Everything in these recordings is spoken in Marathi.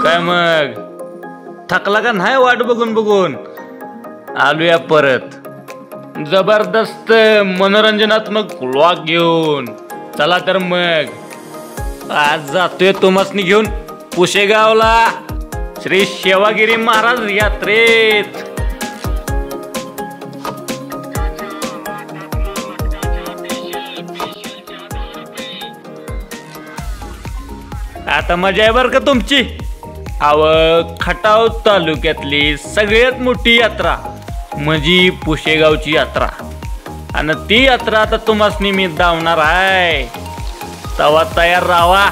काय मग थकला का नाही वाट बघून बघून? आलूया परत जबरदस्त मनोरंजनात्मक व्लॉग घेऊन. चला तर मग आज जातोय तुम्हासनी घेऊन पुशेगावला श्री सेवागिरी महाराज यात्रेत. आता मजा आहे बरं का तुमची. खटाव तालुक्यातली सगळ्यात मोठी यात्रा म्हणजे पुशेगावची यात्रा. आणि ती यात्रा आता तुम्हासनी मी धावणार आहे. तवा तयार राहा.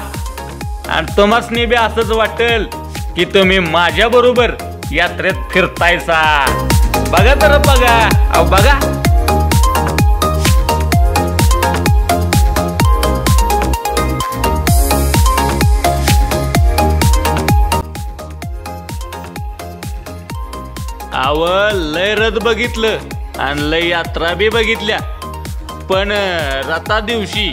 आणि तुम्हासनी बी असंच वाटेल की तुम्ही माझ्या बरोबर यात्रेत फिरतायसा. बघा तर बघा बघा. लय रथ बघितलं आणि लय यात्रा बी बघितल्या. पण रथा दिवशी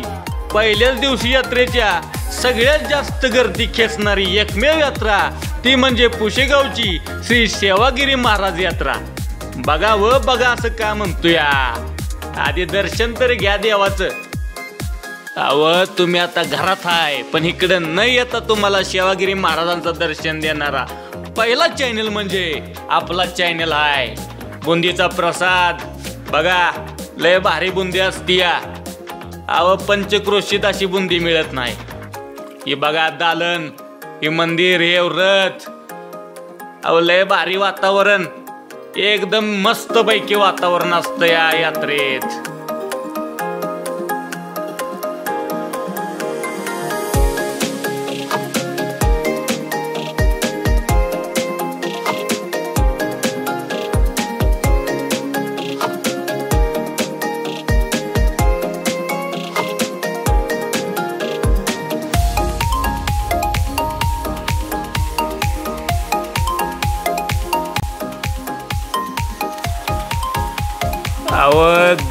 पहिल्याच दिवशी यात्रेच्या सगळ्यात जास्त गर्दी खेचणारी एकमेव यात्रा ती म्हणजे पुशेगावची श्री सेवागिरी महाराज यात्रा. बघा व बघा असं का म्हणतोय. आधी दर्शन तर घ्या देवाचं. तुम्ही आता घरात आहे पण इकडे न येता तुम्हाला सेवागिरी महाराजांचं दर्शन देणारा पहिला चॅनल म्हणजे आपला चॅनल आहे बुंदीचा प्रसाद. बघा लय भारी बुंदी असती. पंचक्रोशीत अशी बुंदी मिळत नाही. ही बघा दालन, हे मंदिर, हे रथ. लय भारी वातावरण, एकदम मस्त पैकी वातावरण असतं या यात्रेत.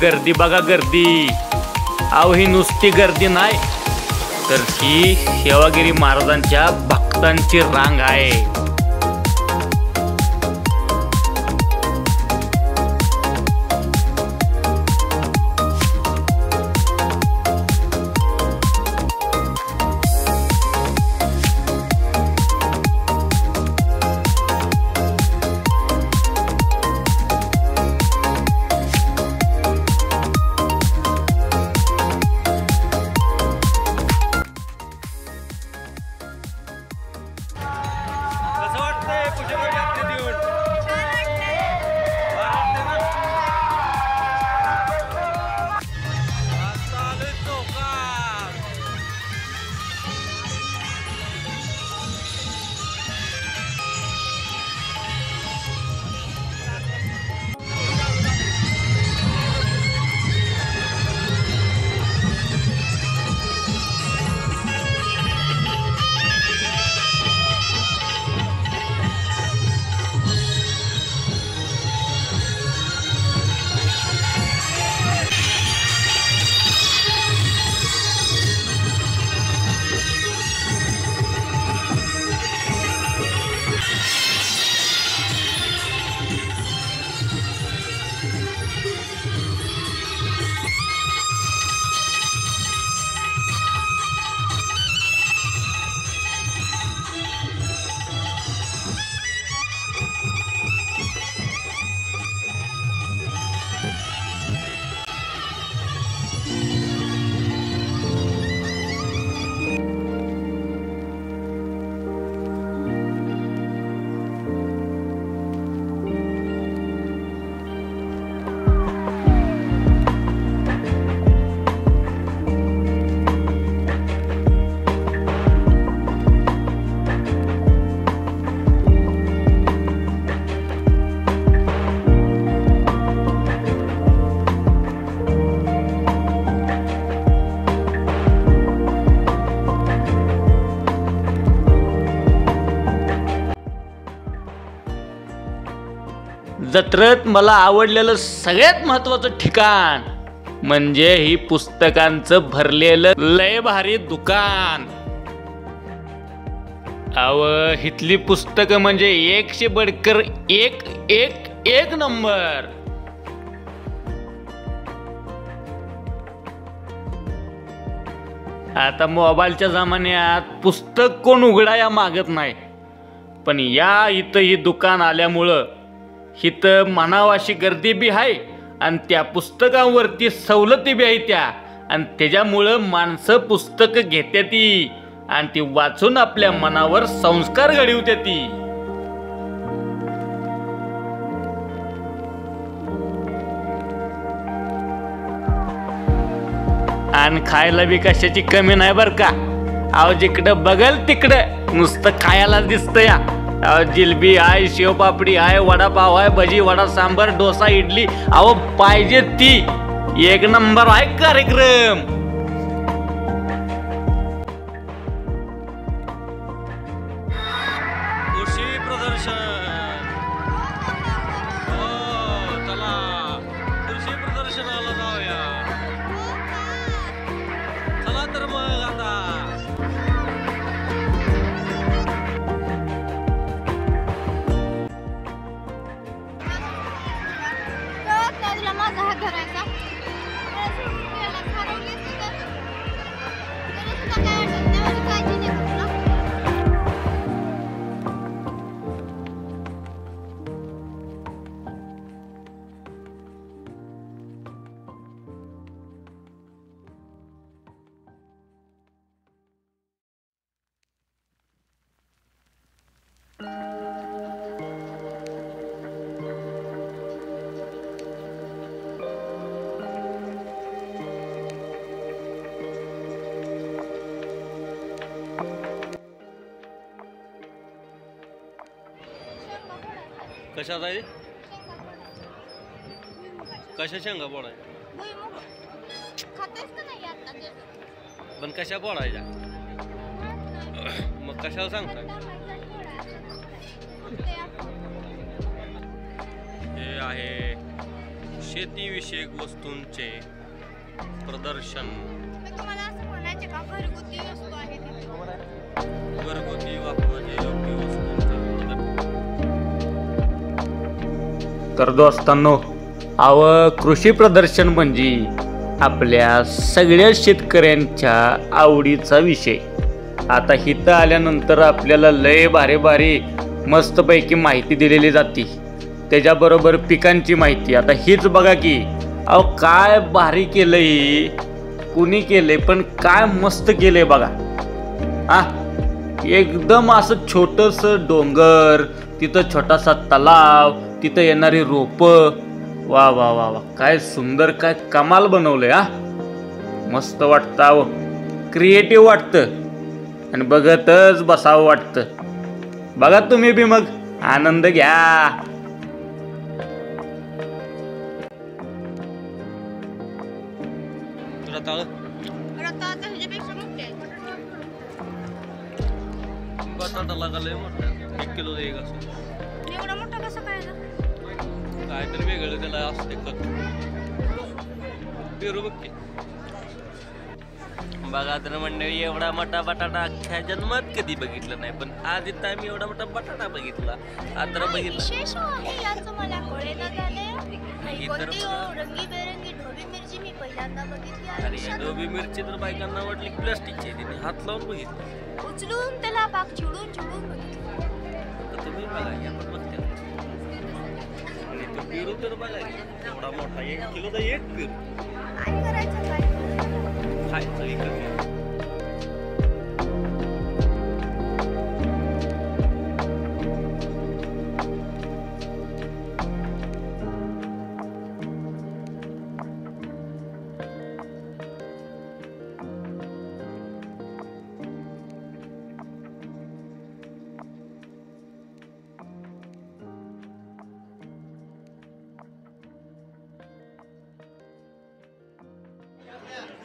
गर्दी बघा गर्दी. ही नुसती गर्दी नाही तर ही सेवागिरी महाराजांच्या भक्तांची रांग आहे. जत्रेत मला आवडलेलं सगळ्यात महत्वाचं ठिकाण म्हणजे ही पुस्तकांचं भरलेलं लय भारी दुकान. अव हितली पुस्तकं म्हणजे एकशे बडकर एक एक एक नंबर. आता मोबाईलच्या जमान्यात पुस्तक कोण उघडाया मागत नाही, पण या इथं ही दुकान आल्यामुळं इथं मनावाशी गर्दी बी आहे आणि त्या पुस्तकांवरती सवलती बी आहे त्या, आणि त्याच्यामुळं माणसं पुस्तकं घेत्याती आणि ती वाचून आपल्या मनावर संस्कार घडवत्याती. आणि खायला बी कशाची कमी नाही बर का. अहो जिकडं बघल तिकडं नुसतं खायला दिसतं या. अहो जिलबी आहे, शेवपापडी आहे, वडापाव आहे, भजी वडा सांबार डोसा इडली, अहो पाहिजे ती एक नंबर आहे कार्यक्रम. कृषी प्रदर्शन, चला कृषी प्रदर्शनाला जाऊया. चला तर मग आता. माझा हात धरायचा कशात आहे? कशा शेंगा पोळाय? पण कशा पोळायच्या? मग कशाला सांगताय? हे आहे शेतीविषयक वस्तूंचे प्रदर्शन. घरगुती वापराचे योग्य वस्तूंचे. तर दोस्तांनो, कृषी प्रदर्शन म्हणजे आपल्या सगळ्या शेतकऱ्यांच्या आवडीचा विषय. आता इथं आल्यानंतर आपल्याला लय भारी भारी मस्तपैकी माहिती दिलेली जाते, त्याच्याबरोबर पिकांची माहिती. आता हीच बघा की काय भारी केलंय, कुणी केलंय, पण काय मस्त केलंय बघा. एकदम असं छोटंसं डोंगर, तिथं छोटासा तलाव, तिथं येणारी रोपं. वा वा वा वा, काय सुंदर, काय कमाल बनवलंय. मस्त वाटतं, क्रिएटिव्ह वाटतं आणि बघतच बसावं वाटतं. बघा तुम्ही बी मग आनंद घ्या. बटाटा लागलाय मोठा, 1 किलो देईल असं. एवढा मोठा कसा काय? काहीतरी वेगळं त्याला असते खत. पेरू बघ की. बघा तर मंडळी, एवढा मोठा बटाटा अख्ख्या जन्मात कधी बघितलं नाही, पण आज इथं आम्ही एवढा मोठा बटाटा बघितला. आता बघितला विशेष आहे याचं मला कळेना झालंय. रंगीबेरंगी ढोबी मिरची मी पहिल्यांदा बघितली. अरे ढोबी मिरची तर बायकांना वाटली प्लास्टिकची, तिने हात लावून बघितली, उचलून त्याला पाक चिडून चिडून बघितलं. तर तुम्ही बघा, आपण बघते. आणि तो पेरू तर बघा, एवढा मोठा 1 किलोचा 1 पेरू. काय करायचं, काय खायचं विकत.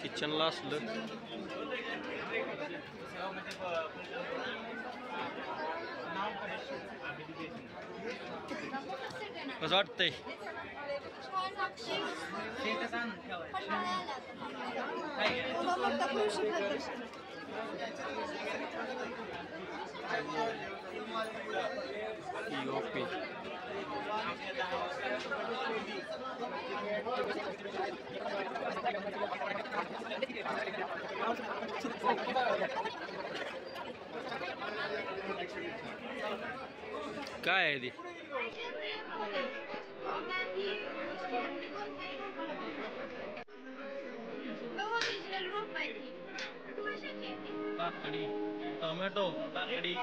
किचनला असलं कसं वाटतंय? ओके. काय आहे ती? काकडी, टोमॅटो, काकडी.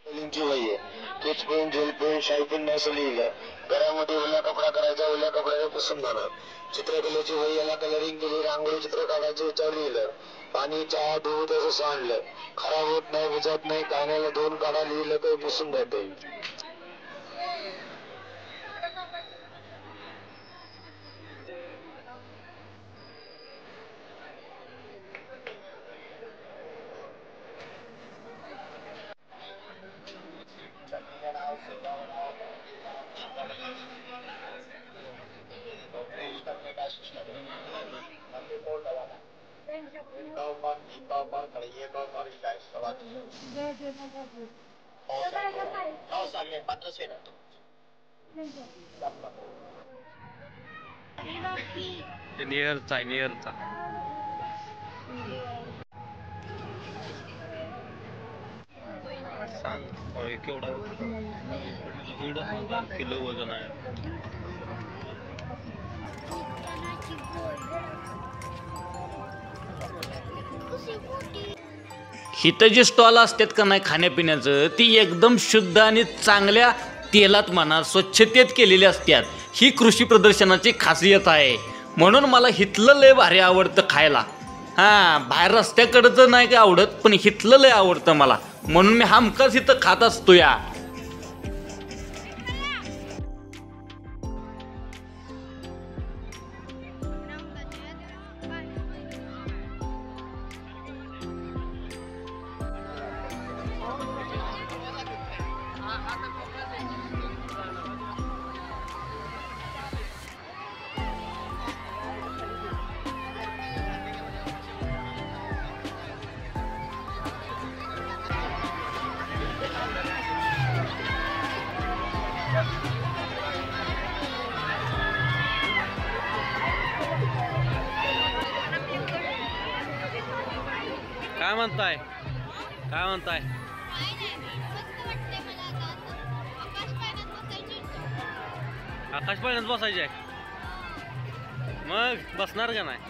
लिंची वही आहे. तूच पेन, जेल पेन, शाई पेन असं लिहिलं. घरामध्ये ओला कपडा करायचा, ओल्या कपड्याने पुसून जाणार. चित्रकलेची वही, याला कलरिंग केली, रांगोळी चित्र काढायचं याच्यावर लिहिलं. पाणी, चहा, दूध असं सांडलं. खराब होत नाही, विजत नाही, कानाला 2 काढा लिहिलं काही पुसून जाते. नियरचा आहे, नियरचा. सांग केवढा किलो वजन आहे. इथं जे स्टॉल असतात का नाही खाण्यापिण्याचं, ती एकदम शुद्ध आणि चांगल्या तेलात म्हणा स्वच्छतेत केलेली असतात. ही कृषी प्रदर्शनाची खासियत आहे. म्हणून मला हिथलं लय भारी आवडतं खायला. हां, बाहेर रस्त्याकडचं नाही काय आवडत, पण हिथलं लय आवडतं मला. म्हणून मी हमखास इथं खात असतो या. काय म्हणताय? काय म्हणताय? आकाश पाळण्यात बसायचे. मग बसणार का नाही?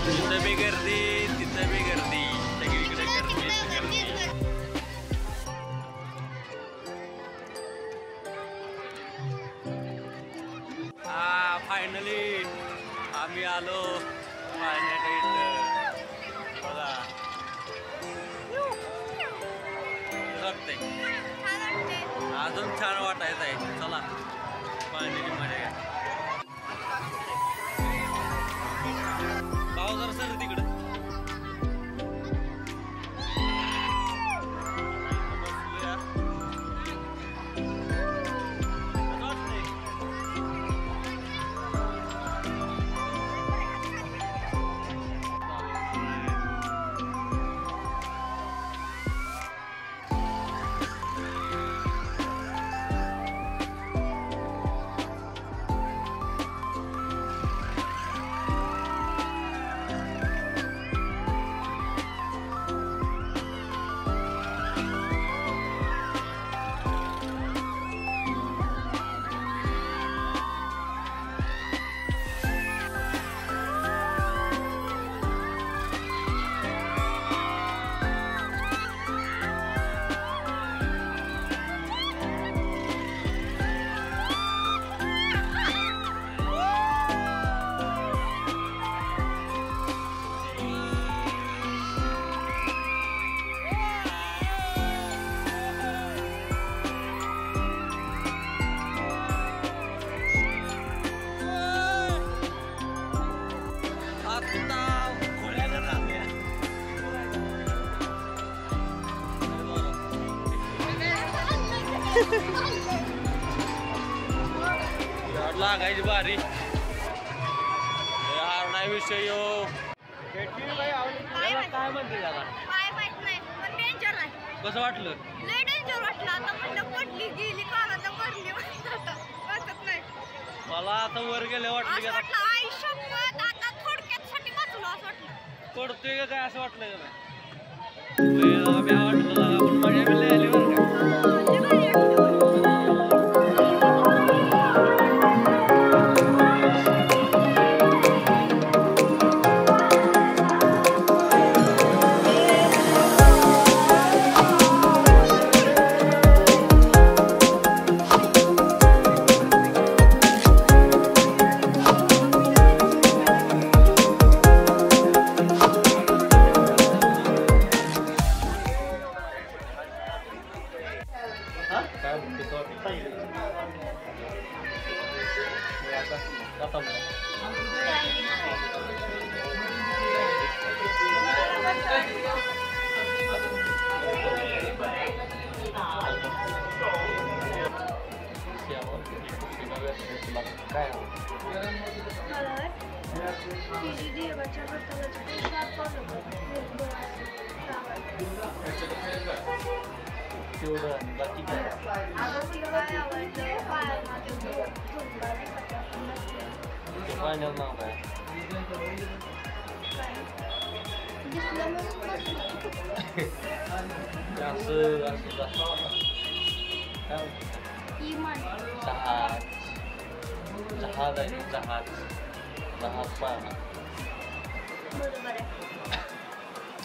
तिथं बी गर्दी, तिथं बी गर्दी, सगळीकडे गर्दी. फायनली आम्ही आलो पाहण्याच्या इथं. बघा लागतंय, अजून छान वाटायचं आहे. चला पाहण्याची मजा घ्या. भाऊ जरा सर तिकडं लागायची बारी हार नाही विषय काय म्हणते त्याला काय माहित नाही पण डेंजर आहे. कसं वाटलं लय डेंजर वाटलं. आता म्हणलं पडली गेली कानाला भरली वाटत नाही. मला आता वर गेले वाटलं की असं वाटलं आई शपथ आता थोडक्यात साठी वाचलो असं वाटलं. पडतोय का काय असं वाटलं का नाही वाटलं आपण मजा बी लय आली बरं का.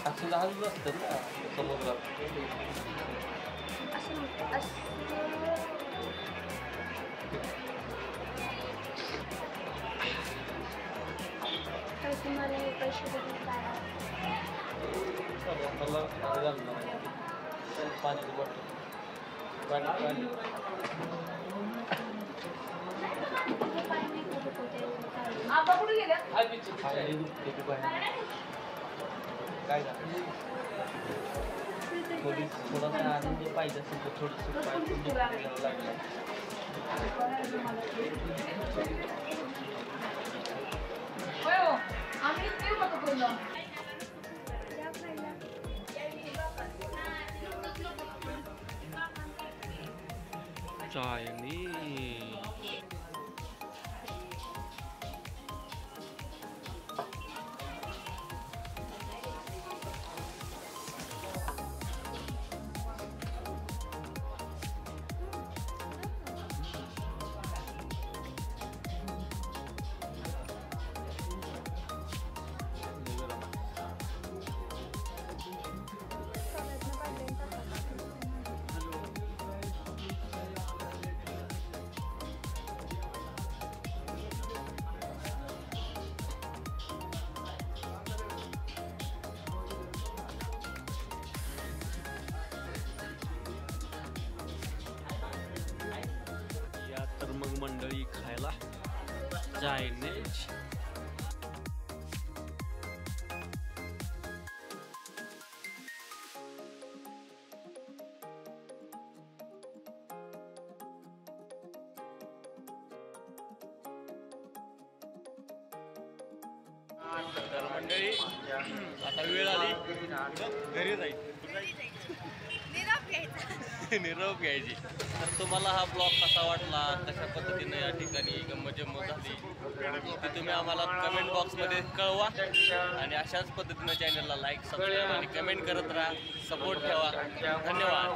असं जहाज असतं ना समुद्रात. तुम्हाला हे पैसे देऊन काय पाण्याची बॉटल पाणी काय थोडासा आनंद पाहिजे असेल तर थोडंसं लागलं. चायनी मंडळी खायला चायनीज. तर मंडळी आता वेळ आली घरी जाईल निरोप घ्यायची. तर तुम्हाला हा ब्लॉग कसा वाटला, कशा पद्धतीने या ठिकाणी गंमत जम्मत झाली ते तुम्ही आम्हाला कमेंट बॉक्समध्ये कळवा. आणि अशाच पद्धतीने चॅनलला लाईक सबस्क्राईब आणि कमेंट करत राहा. सपोर्ट ठेवा. धन्यवाद.